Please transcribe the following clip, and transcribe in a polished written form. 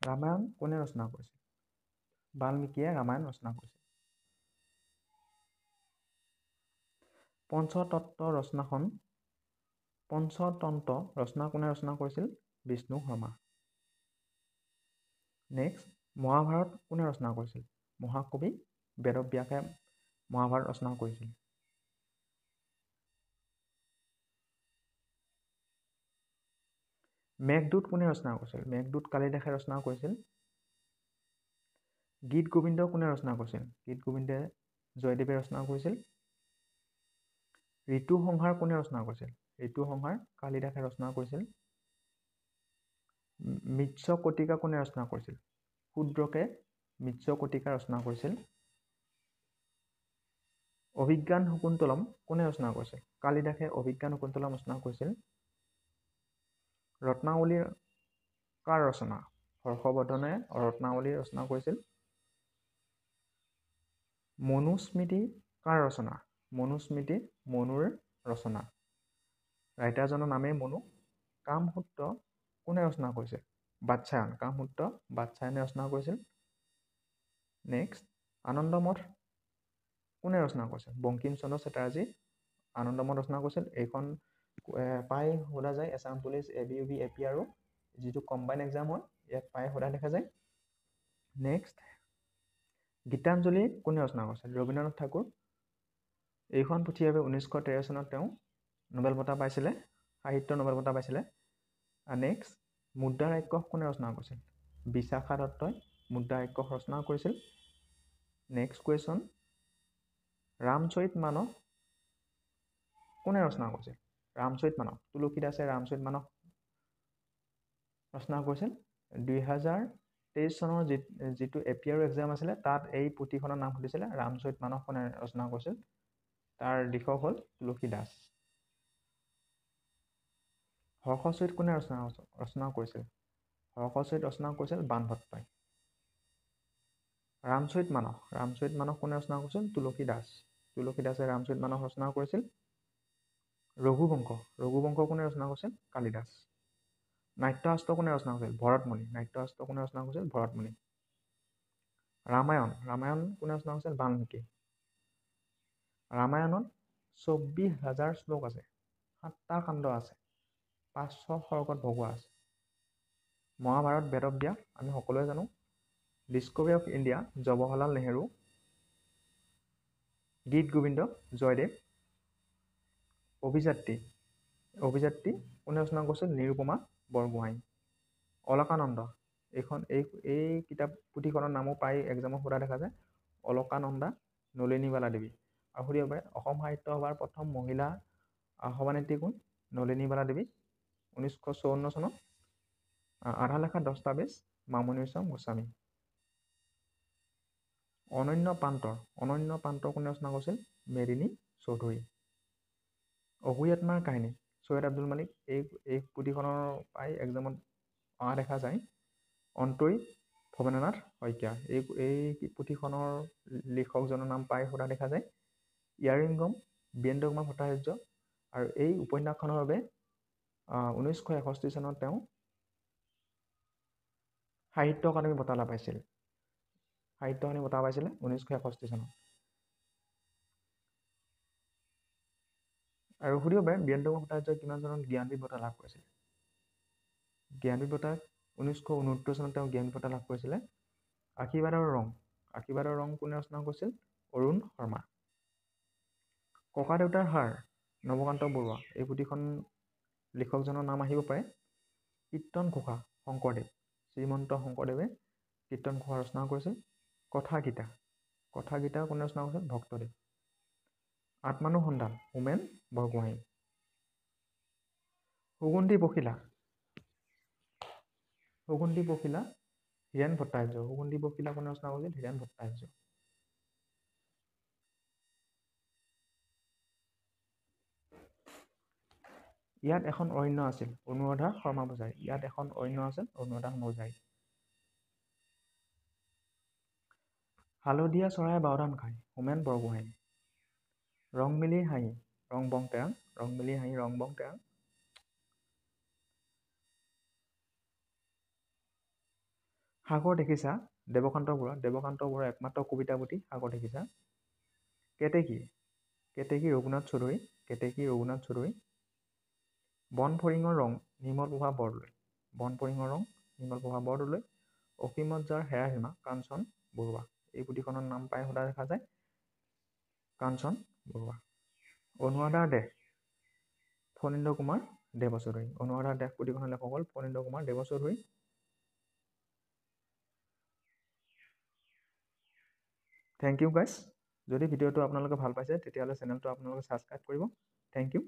ৰামায়ণ কোনে ৰচনা কৰিছিল? বাল্মীকিয়ে ৰামায়ণ ৰচনা কৰিছিল। পঞ্চতন্ত্ৰ ৰচনা কোনে ৰচনা কৰিছিল? বিষ্ণু শৰ্মা। নেক্সট, মহাভাৰত কোনে ৰচনা কৰিছিল? মহাকবি বেদব্যাসে মহাভাৰত ৰচনা কৰিছিল। মেঘদূত কোনে ৰচনা কৰিছিল? মেঘদূত কালিদাসে ৰচনা কৰিছিল। গীত গোবিন্দ কোনে ৰচনা কৰিছিল? গীত গোবিন্দে জয়দেৱে ৰচনা কৰিছিল। ঋতু সংহাৰ কোনে ৰচনা কৰিছিল? ঋতু সংহাৰ কালিদাসে ৰচনা কৰিছিল। মৃচ্ছকটিকা কোনে ৰচনা কৰিছিল? শূদ্ৰকে মৃচ্ছকটিকা ৰচনা কৰিছিল। অভিজ্ঞান শকুন্তলম কোনে ৰচনা কৰিছিল? কালিদাসে অভিজ্ঞান শকুন্তলম ৰচনা কৰিছিল। ৰত্নাৱলীৰ কাৰ ৰচনা? হৰ্ষবৰ্ধনে ৰত্নাৱলী ৰচনা কৰিছিল। মনুস্মৃতি কাৰ ৰচনা? মনুস্মৃতি মনুৰ ৰচনা। ৰাইটাৰজনৰ নামেই মনু। কামসূত্ৰ কোনে ৰচনা কৰিছিল? বাৎসায়ন। কামসূত্ৰ বাৎসায়নে ৰচনা কৰিছিল। নেক্সট, আনন্দমঠ কোনে ৰচনা কৰিছিল? বংকিম চন্দ্ৰ চেটাৰ্জী আনন্দমঠ ৰচনা কৰিছিল। এইখন প্ৰায় সোধা যায় এছাম পুলিচ, ABUB, AP আৰু যিটো কম্বাইন এক্সাম হয় ইয়াত প্ৰায় সোধা দেখা যায়। নেক্সট, গীতাঞ্জলি কোনে ৰচনা কৰিছিল? ৰবীন্দ্ৰনাথ ঠাকুৰ। এইখন পুথিৰ বাবে 1913 চনত তেওঁ নোবেল বঁটা পাইছিলে, সাহিত্য নোবেল বঁটা পাইছিলে। নেক্সট, মুদ্ৰা ৰাক্ষস কোনে ৰচনা কৰিছিল? বিশাখা দত্তই মুদ্ৰা ৰাক্ষস ৰচনা কৰিছিল। নেক্সট কুৱেশ্যন, ৰামচৰিত মানস কোনে ৰচনা কৰিছিল? ৰামচৰিত মানস তুলসীদাসে ৰামচৰিত মানস ৰচনা কৰিছিল। 2023 চনৰ যিটো APR এক্সাম আছিলে তাত এই পুথিখনৰ নাম সুধিছিলে ৰামচৰিত মানস কোনে ৰচনা কৰিছিল। তাৰ লিখক হ'ল তুলসীদাস। হৰ্ষচৰিত কোনে ৰচনা কৰিছিল? হৰ্ষচৰিত ৰচনা কৰিছিল বাণভট্টই। ৰামচৰিত মানস কোনে ৰচনা কৰিছিল? তুলসীদাস। তুলসীদাসে ৰামচৰিত মানস ৰচনা কৰিছিল। ৰঘুবংশ কোনে ৰচনা কৰিছিল? কালিদাস। নাট্যশাস্ত্ৰ কোনে ৰচনা কৰিছিল? ভৰতমুনি। নাট্যশাস্ত্ৰ কোনে ৰচনা কৰিছিল? ভৰতমুনি। ৰামায়ণ কোনে ৰচনা কৰিছিল? বাল্মীকি। ৰামায়ণত 24,000 শ্লোক আছে, 7টা কাণ্ড আছে, 500 সৰ্গত ভগোৱা আছে। মহাভাৰত বেদব্যাস আমি সকলোৱে জানো। Discovery of India Jawaharlal Nehru. গীত গোবিন্দ জয়দেৱ। অভিযাত্ৰী কোনে ৰচনা কৰিছিল? নিৰুপমা বৰগোহাঁই। অলকানন্দা এই কিতাপ পুথিখনৰ নামো প্ৰায় এক্সামত সোধা দেখা যায়। অলকানন্দা নলিনীবালা দেৱী। আৰু সুধিব পাৰে অসম সাহিত্য সভাৰ প্ৰথম মহিলা সভানেত্ৰী কোন? নলিনীবালা দেৱী। 1954 চনত। আধা লেখা দস্তাবেজ মামণি ৰয়ছম গোস্বামী। অনন্য প্ৰান্তৰ কোনে ৰচনা কৰিছিল? মেদিনী চৌধুৰী। অহুই-আত্মাৰ কাহিনী চৈয়দ আব্দুল মালিক। এই পুথিখনৰ প্ৰায় এক্সামত অহা দেখা যায়। অন্তৰীপ ভৱেন্দ্ৰনাথ শইকীয়া। এই পুথিখনৰ লিখকজনৰ নাম প্ৰায় সোধা দেখা যায়। ইয়াৰিংগম বীৰেন্দ্ৰ কুমাৰ ভট্টাচাৰ্য। আৰু এই উপন্যাসখনৰ বাবে 1961 চনত তেওঁ সাহিত্য একাডেমী বঁটা লাভ পাইছিল। 1961 চনত। আৰু সুধিব পাৰে বীৰেন্দ্ৰ কুমাৰ ভট্টাচাৰ্যই কিমান চনত জ্ঞানপীঠ বঁটা লাভ কৰিছিল? জ্ঞানপীঠ বঁটা 1969 চনত তেওঁ জ্ঞানপীঠ বঁটা লাভ কৰিছিলে। আশীৰ্বাদৰ ৰং কোনে ৰচনা কৰিছিল? অৰুণ শৰ্মা। ককাদেউতাৰ হাড় নৱকান্ত বৰুৱা। এই পুথিখন লিখকজনৰ নাম আহিব পাৰে। কীৰ্তন ঘোষা শংকৰদেৱ। শ্ৰীমন্ত শংকৰদেৱে কীৰ্তন ঘোষা ৰচনা কৰিছিল। কথা গীতা কোনে ৰচনা কৰিছিল? ভক্তদেৱ। আত্মানুসন্ধান হোমেন বৰগোহাঁই। সুগন্ধি পখিলা হীৰেণ ভট্টাচাৰ্য। সুগন্ধি পখিলা কোনে ৰচনা কৰিছিল? হীৰেণ ভট্টাচাৰ্য। ইয়াত এখন অৰণ্য আছিল, অনুৰাধা শৰ্মা পূজাৰী। হালধীয়া চৰাই বাওধান খায় হোমেন বৰগোহাঁই। ৰং মিলি হাঁহি ৰং বং তেৰাং। সাগৰ দেখিছা দেৱকান্ত বৰুৱা একমাত্ৰ কবিতা পুথি সাগৰ দেখিছা। কেতেকী ৰঘুনাথ চৌধুৰী। বন ফৰিঙৰ ৰং নিৰ্মলপ্ৰভা বৰদলৈ। অসীমত যাৰ হেৰাল সীমা কাঞ্চন বৰুৱা। এই পুথিখনৰ নাম প্ৰায় সোধা দেখা যায়, কাঞ্চন বৰুৱা। অনুৰাধাৰ দেশ ফণীন্দ্ৰ কুমাৰ দেৱচৌধুৰী। অনুৰাধাৰ দেশ পুথিখনৰ লেখক হ'ল Phanindra Kumar Devchoudhury. Thank you guys. যদি ভিডিঅ'টো আপোনালোকে ভাল পাইছে তেতিয়াহ'লে চেনেলটো আপোনালোকে ছাবস্ক্ৰাইব কৰিব। Thank U.